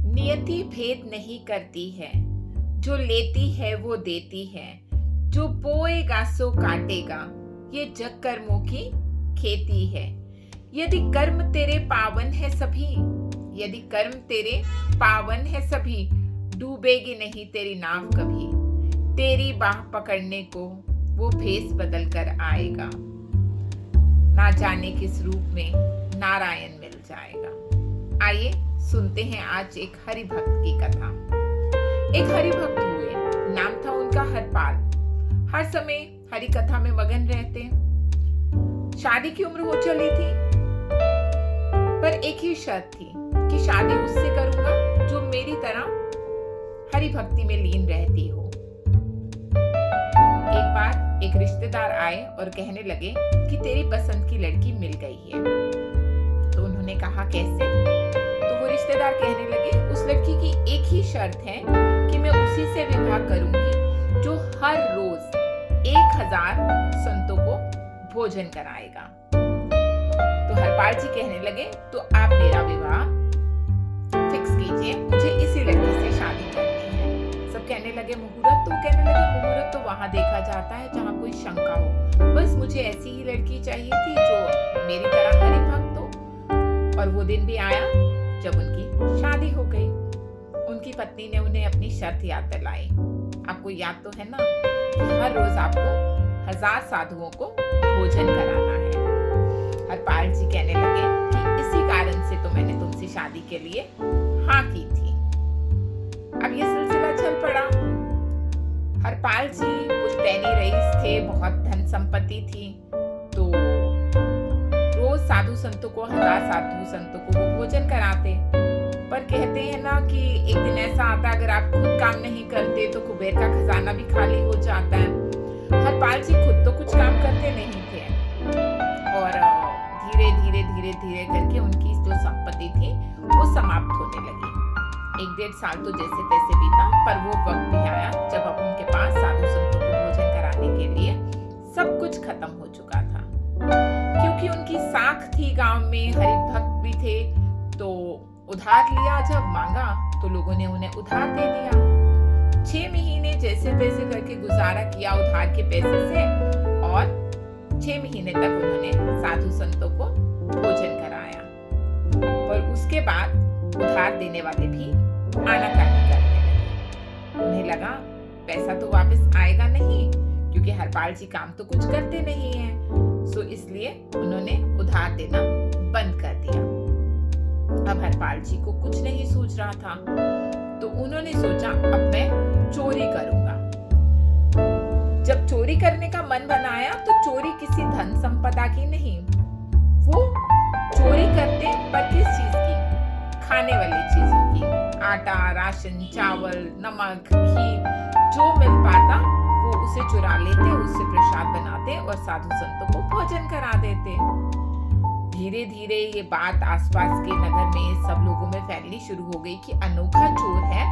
नियति भेद नहीं करती है, जो लेती है वो देती है, जो बोएगा सो काटेगा, ये जग कर्मों की खेती है। यदि कर्म तेरे पावन है सभी, यदि कर्म तेरे पावन है सभी, डूबेगी नहीं तेरी नाव कभी। तेरी बाह पकड़ने को वो भेष बदल कर आएगा, ना जाने किस रूप में नारायण मिल जाएगा। आइए सुनते हैं आज एक हरि भक्त की कथा। एक हरि भक्त हुए, नाम था उनका हरपाल। हर समय हरि कथा में मगन रहते। शादी की उम्र हो चली थी, पर एक ही शर्त थी कि शादी उससे करूंगा जो मेरी तरह हरि भक्ति में लीन रहती हो। एक बार एक रिश्तेदार आए और कहने लगे कि तेरी पसंद की लड़की मिल गई है। तो उन्होंने कहा कैसे? तो वो रिश्तेदार कहने लगे उस लड़की की एक ही शर्त है कि मैं उसी से विवाह करूंगी जो हर रोज 1000 संतों को भोजन कराएगा। तो हरपाल जी कहने लगे तो आप मेरा विवाह फिक्स कीजिए, मुझे इसी लड़की से शादी करनी है। सब कहने लगे मुहूर्त? तो कहने लगे मुहूर्त तो वहां देखा जाता है जहां कोई शंका हो, बस मुझे ऐसी ही लड़की चाहिए थी जो मेरी तरह हरि भक्त हो। और वो दिन भी आया जब उनकी शादी हो गई। उनकी पत्नी ने उन्हें अपनी शर्त याद दिलाई। आपको याद तो है ना कि हर रोज आपको 1000 साधुओं को भोजन कराना है। हरपाल जी कहने लगे कि इसी कारण से तो मैंने तुमसे शादी के लिए हाँ की थी। अब ये सिलसिला चल पड़ा। हरपाल जी पुश्तैनी रईस थे, बहुत धन संपत्ति थी, तो रोज साधु संतों को 1000 साधु संतों को वो भोजन कराते। पर कहते हैं ना कि एक दिन ऐसा आता अगर आप खुद काम नहीं करते तो कुबेर का खजाना भी खाली हो जाता है। हरपाल जी खुद तो कुछ काम करते नहीं थे और धीरे धीरे धीरे धीरे करके उनकी जो संपत्ति थी वो समाप्त होने लगी। 1-1.5 साल तो जैसे तैसे बीता, पर वो वक्त भी आया जब अब उनके पास साधु संतों को भोजन कराने के लिए सब कुछ खत्म हो चुका था। क्योंकि उनकी साख थी गांव में, हरि भक्त भी थे, तो उधार लिया, जब मांगा तो लोगों ने उन्हें उधार दे दिया। 6 महीने जैसे तैसे करके गुजारा किया उधार के पैसे से, और 6 महीने तक उन्होंने साधु संतों को भोजन कराया। पर उसके बाद उधार देने वाले भी आनाकानी करने लगे। उन्हें लगा पैसा तो वापस आएगा नहीं, क्योंकि हरपाल जी काम तो कुछ करते नहीं हैं, सो इसलिए उन्होंने उधार देना बंद कर दिया। अब हरपाल जी को कुछ नहीं सूझ रहा था, तो उन्होंने सोचा अब मैं चोरी करूंगा। जब चोरी करने का मन बनाया तो चोरी किसी धन संपदा की नहीं, वो चोरी करते पर किस चीज की? खाने वाली चीजों की। आटा, राशन, चावल, नमक, घी, जो मिल पाता वो उसे चुरा लेते, उससे प्रसाद बनाते और साधु संतों को भोजन करा देते। धीरे धीरे ये बात आसपास के नगर में सब लोगों में फैलनी शुरू हो गई कि अनोखा चोर है,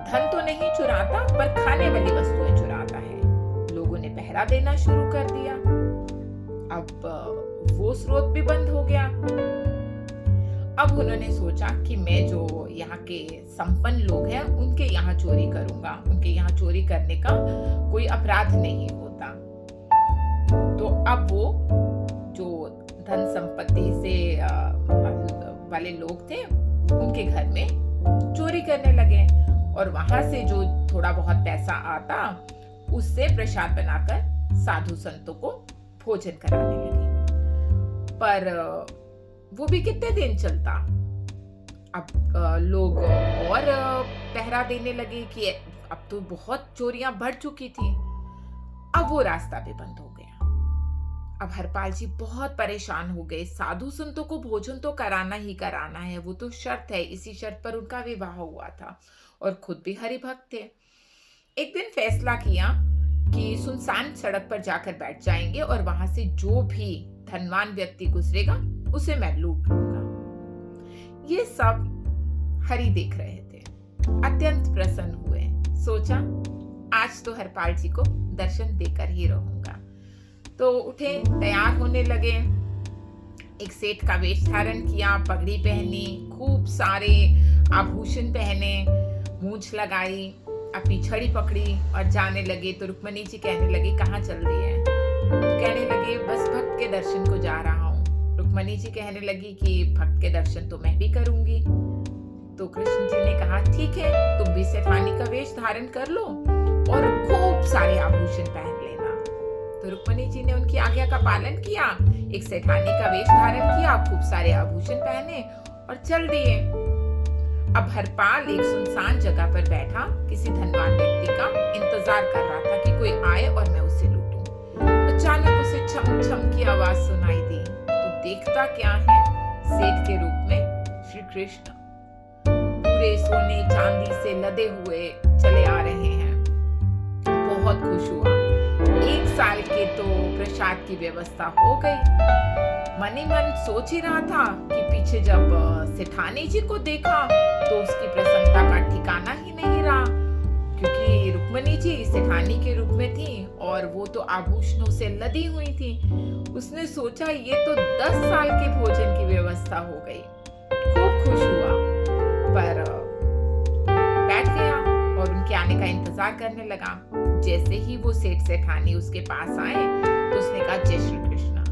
धन तो नहीं चुराता पर खाने वाली वस्तुएं चुराता है। लोगों ने पहरा देना शुरू कर दिया। अब वो स्रोत भी बंद हो गया। अब उन्होंने सोचा कि मैं जो यहाँ के संपन्न लोग हैं उनके यहाँ चोरी करूंगा, उनके यहाँ चोरी करने का कोई अपराध नहीं होता। तो अब वो जो धन संपत्ति से वाले लोग थे उनके घर में चोरी करने लगे, और वहां से जो थोड़ा बहुत पैसा आता उससे प्रसाद बनाकर साधु संतों को भोजन कराने लगे। पर वो भी कितने दिन चलता? अब लोग और पहरा देने लगे कि अब तो बहुत चोरियां बढ़ चुकी थी। अब वो रास्ता भी बंद हो गया। अब हरपाल जी बहुत परेशान हो गए। साधु संतों को भोजन तो कराना ही कराना है, वो तो शर्त है, इसी शर्त पर उनका विवाह हुआ था और खुद भी हरि भक्त थे। एक दिन फैसला किया कि सुनसान सड़क पर जाकर बैठ जाएंगे और वहां से जो भी धनवान व्यक्ति गुजरेगा उसे मैं लूट लूंगा। ये सब हरि देख रहे थे, अत्यंत प्रसन्न हुए। सोचा आज तो हरपाल जी को दर्शन देकर ही रहूंगा। तो उठे, तैयार होने लगे। एक सेठ का वेश धारण किया, पगड़ी पहनी, खूब सारे आभूषण पहने, मूंछ लगाई, अपनी छड़ी पकड़ी और जाने लगे। तो रुक्मणी जी कहने लगी, कहाँ चल रही है? तो कहने लगे, बस भक्त के दर्शन को जा रहा हूँ। रुक्मणी जी कहने लगी कि भक्त के दर्शन तो मैं भी करूंगी। तो कृष्ण जी ने कहा, ठीक है, तुम भी सेठानी का वेश धारण कर लो और खूब सारे आभूषण पहन लेना। तो रुक्मणी जी ने उनकी आज्ञा का पालन किया, एक सेठानी का वेश धारण किया, खूब सारे आभूषण पहने और चल दिए। अब हरपाल एक सुनसान जगह पर बैठा किसी धनवान व्यक्ति का इंतजार कर रहा था कि कोई आए और मैं उसे लूटूं। अचानक उसे छम छम की आवाज सुनाई दी। तो देखता क्या है, सेठ के रूप में श्री कृष्ण पूरे सोने चांदी से लदे हुए चले आ रहे हैं। बहुत खुश हुआ। 1 साल के तो प्रसाद की व्यवस्था हो गई। मन ही मन सोच ही रहा था कि पीछे जब सेठानी जी को देखा तो उसकी प्रसन्नता का ठिकाना ही नहीं रहा, क्योंकि रुक्मणी जी सेठानी के रूप में थी और वो तो आभूषणों से लदी हुई थी। उसने सोचा ये तो 10 साल के भोजन की व्यवस्था हो गई। खूब खुश हुआ, पर बैठ गया और उनके आने का इंतजार करने लगा। जैसे ही वो सेठ सेठानी उसके पास आए तो उसने कहा, जय श्री कृष्ण।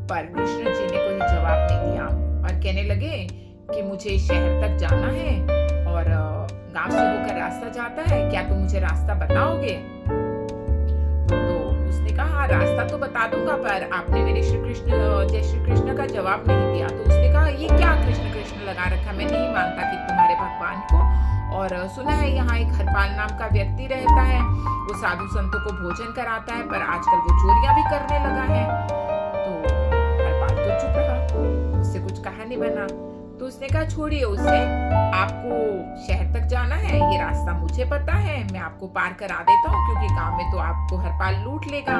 पर कृष्ण जी ने कोई जवाब नहीं दिया और कहने लगे कि मुझे शहर तक जाना है और गांव से होकर रास्ता जाता है, क्या तुम मुझे रास्ता बताओगे? तो उसने कहा, हाँ, रास्ता तो बता दूंगा, पर आपने मेरे श्री कृष्ण जय श्री कृष्ण का जवाब नहीं दिया। तो उसने कहा, ये क्या कृष्ण कृष्ण लगा रखा, मैं नहीं मानता कि तुम्हारे भगवान को। और सुना है यहाँ एक हरपाल नाम का व्यक्ति रहता है, वो साधु संतों को भोजन कराता है, पर आजकल वो चोरियां भी करने लगा है। तो हरपाल तो चुप रहा, उससे कुछ कहा नहीं बना। तो उसने कहा, छोड़िए उसे, आपको शहर तक जाना है, ये रास्ता मुझे पता है, मैं आपको पार करा देता हूँ, क्योंकि गांव में तो आपको हरपाल लूट लेगा।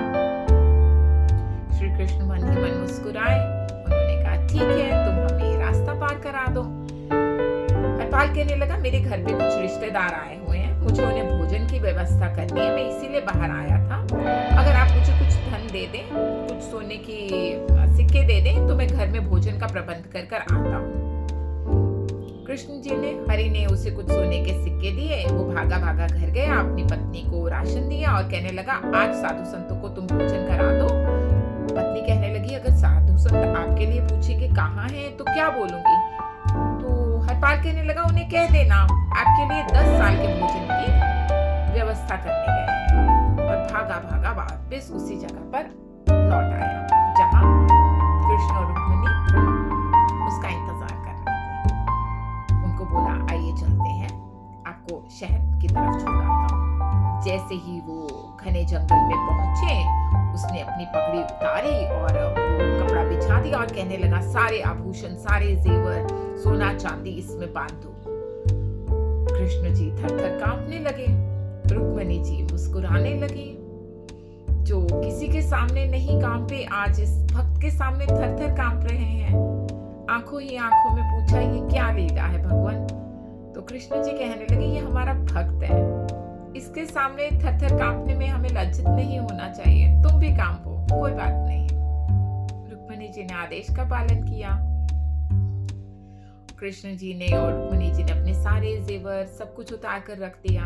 श्री कृष्ण मन ही मन मुस्कुराए। उन्होंने कहा, ठीक है, तुम हमें ये रास्ता पार करा दो। हरपाल कहने लगा, मेरे घर पे कुछ रिश्तेदार आए हुए हैं, मुझे उन्हें भोजन की व्यवस्था करनी है, मैं इसीलिए बाहर आया था। अगर आप मुझे कुछ धन दे दें, कुछ सोने की सिक्के दे दें, तो मैं घर में भोजन का प्रबंध कर आता हूँ। कृष्ण जी ने, हरि ने उसे कुछ सोने के सिक्के दिए। वो भागा भागा घर गया, अपनी पत्नी को राशन दिया और कहने लगा, आज साधु संतों को तुम भोजन करा दो। पत्नी कहने लगी, अगर साधु संत आपके लिए पूछेंगे कहाँ है तो क्या बोलूंगी? तो हरपाल कहने लगा, उन्हें कह देना आपके लिए 10 साल के भोजन की व्यवस्था करने गए हैं। और भागा भागा वापस उसी जगह पर लौट आया जहाँ कृष्ण और रुक्मिणी उसका इंतजार कर रहे थे। उनको बोला, आइए चलते हैं, आपको शहर की तरफ छोड़ आता हूँ। जैसे ही वो घने जंगल में पहुंचे, उसने अपनी पगड़ी उतारी और वो कपड़ा बिछा दिया और कहने लगा, सारे आभूषण, सारे जेवर, सोना चांदी इसमें बांध दो। कृष्ण जी थर-थर कांपने लगे, रुक्मिणी जी मुस्कुराने लगी। जो किसी के सामने नहीं कांपे, आज इस भक्त के सामने थर-थर कांप रहे हैं। आंखों ही आंखों में पूछा, ये क्या लीला है भगवान? तो कृष्ण जी कहने लगे, ये हमारा भक्त है, इसके सामने थर-थर कांपने में हमें लज्जित नहीं होना चाहिए, तुम भी कांपो, कोई बात नहीं। रुक्मिणी जी ने आदेश का पालन किया। कृष्ण जी ने और रुक्मिणी जी ने अपने सारे जेवर सब कुछ उतार कर रख दिया।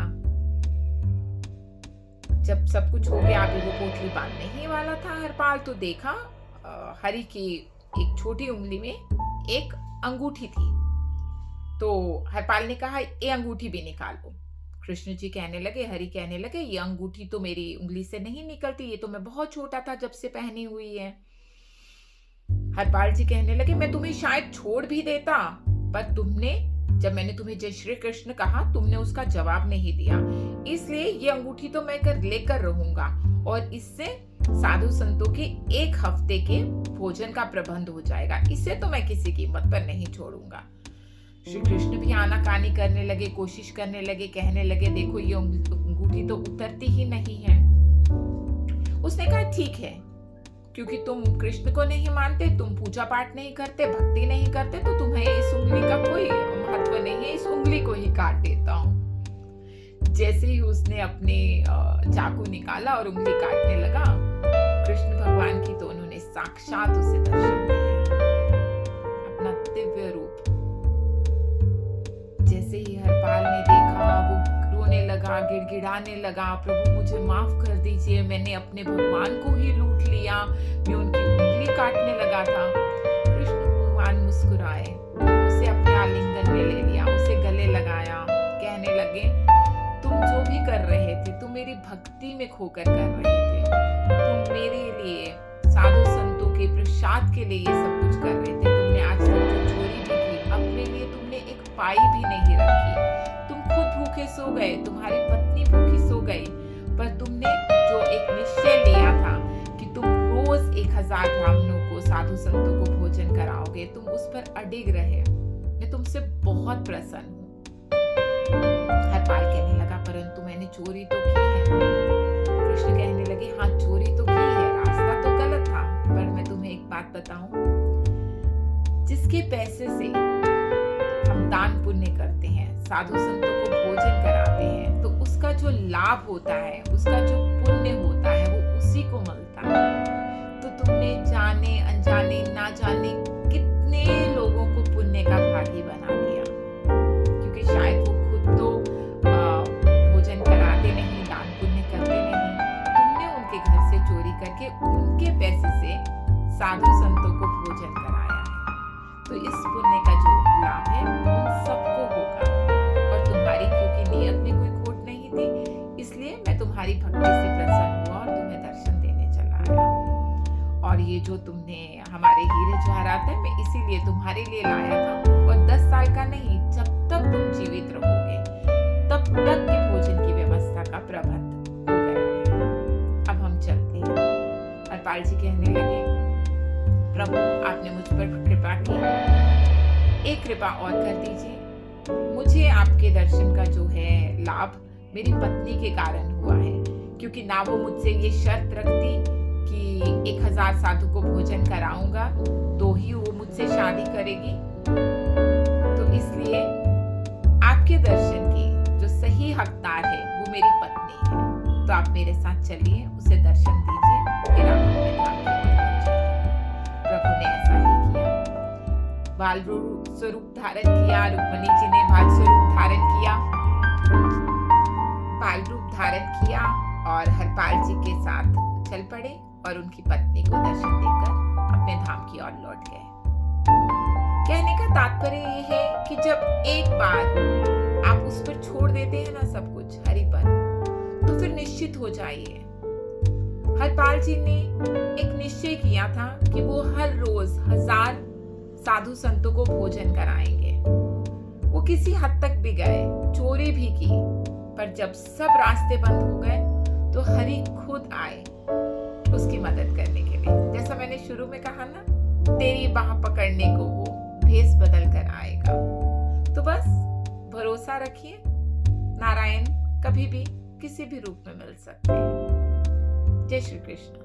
जब सब कुछ हो गया, अभी वो पोटली बांधने ही वाला था हरपाल, तो देखा हरि की एक छोटी उंगली में एक अंगूठी थी। तो हरपाल ने कहा, ये अंगूठी भी निकाल लो। कृष्ण जी कहने लगे, हरि कहने लगे, ये अंगूठी तो मेरी उंगली से नहीं निकलती, ये तो मैं बहुत छोटा था जब से पहनी हुई है। हरपाल जी कहने लगे, मैं तुम्हें शायद छोड़ भी देता, पर तुमने, जब मैंने तुम्हें जय श्री कृष्ण कहा, तुमने उसका जवाब नहीं दिया, इसलिए ये अंगूठी तो मैं लेकर रहूंगा और इससे साधु संतों के 1 हफ्ते के भोजन का प्रबंध हो जाएगा, इसे तो मैं किसी कीमत पर नहीं छोड़ूंगा। श्री कृष्ण भी आनाकानी करने लगे, कोशिश करने लगे, कहने लगे, देखो ये अंगूठी तो उतरती ही नहीं है। उसने कहा, ठीक है, क्योंकि तुम कृष्ण को नहीं मानते, तुम पूजा पाठ नहीं करते, भक्ति नहीं करते, तो तुम्हें इस उंगली का कोई महत्व नहीं है, इस उंगली को ही काट देता हूँ। जैसे ही उसने अपने चाकू निकाला और उंगली काटने लगा, कृष्ण भगवान की, तो उन्होंने साक्षात उसे दर्शन दिए, अपना दिव्य रूप। था, गिड़गिड़ाने लगा, प्रभु मुझे माफ कर दीजिए, मैंने अपने भगवान को ही लूट लिया, मैं उनकी उंगली काटने लगा था। कृष्ण भगवान मुस्कुराए, उसे अपने आलिंगन में ले लिया, उसे गले लगाया, कहने लगे तुम जो भी कर रहे थे तुम मेरी भक्ति में खोकर कर रहे थे, तुम मेरे लिए साधु संतों के प्रसाद के लिए ये सब कुछ कर रहे थे। तुमने आज तक जो चोरी भी की, अपने लिए तुमने एक पाई भी नहीं रखी, तुम खुद भूखे सो गए, तुम्हारी पत्नी भूखी सो गई, पर तुमने जो एक निश्चय लिया था कि तुम रोज 1000 ब्राह्मणों को, साधु संतों को भोजन कराओगे, तुम उस पर अडिग रहे। मैं तुमसे बहुत प्रसन्न हूँ। हरपाल कहने लगा परंतु मैंने चोरी तो की है ना। कृष्ण कहने लगे हाँ चोरी तो की है, रास्ता तो गलत था, पर मैं तुम्हें एक बात बताऊं, जिसके पैसे से हम दान पुण्य करते हैं, साधु संतों को भोजन कराते हैं, तो उसका जो लाभ होता है, उसका जो पुण्य होता है, वो उसी को मिलता है। तो तुमने जाने अनजाने ना जाने कितने लोगों को पुण्य का भागी बना दिया, क्योंकि शायद वो खुद तो भोजन कराते नहीं, दान पुण्य करते नहीं, तुमने उनके घर से चोरी करके उनके पैसे से साधु संतों को भोजन कराया है। तो इस पुण्य का जो लाभ है उन सबको होगा, और तुम्हारी क्योंकि नियत में कोई खोट नहीं थी, इसलिए मैं तुम्हारी भक्ति से प्रसन्न हुआ और तुम्हें दर्शन देने चला आया। और ये जो तुमने हमारे हीरे जवाहरात है, मैं इसीलिए तुम्हारे लिए लाया था, और 10 साल का नहीं, जब तक तुम जीवित रहोगे तब तक के भोजन की व्यवस्था का प्रबंध हो गया है। अब हम चलते हैं। हरपाल जी कहने लगे प्रभु आपने मुझ पर कृपा की, एक कृपा और कर दीजिए, मुझे आपके दर्शन का जो है लाभ मेरी पत्नी के कारण हुआ है, क्योंकि ना वो मुझसे ये शर्त रखती कि 1000 साधु को भोजन कराऊंगा तो ही वो मुझसे शादी करेगी, तो इसलिए आपके दर्शन की जो सही हकदार है वो मेरी पत्नी है, तो आप मेरे साथ चलिए, उसे दर्शन दीजिए, फिर आप अपने धाम की ओर पहुंचेंगे। प्रभु ने ऐसा ही किया, बाल स्वरूप धारण किया, रुक्मिणी जी ने बाल स्वरूप धारण किया, बाल रूप धारण किया और हरपाल जी के साथ चल पड़े और उनकी पत्नी को दर्शन देकर अपने धाम की ओर लौट गए। कहने का तात्पर्य ये है कि जब एक बार आप उस पर छोड़ देते हैं ना सब कुछ हरि पर, तो फिर निश्चित हो जाइए। हरपाल जी ने एक निश्चय किया था कि वो हर रोज 1000 साधु संतों को भोजन कराएंगे। वो किसी हद तक भी गए, चोरी भी की, पर जब सब रास्ते बंद हो गए तो हरि खुद आए उसकी मदद करने के लिए। जैसा मैंने शुरू में कहा ना, तेरी बाह पकड़ने को वो भेष बदल कर आएगा। तो बस भरोसा रखिए, नारायण कभी भी किसी भी रूप में मिल सकते हैं। जय श्री कृष्ण।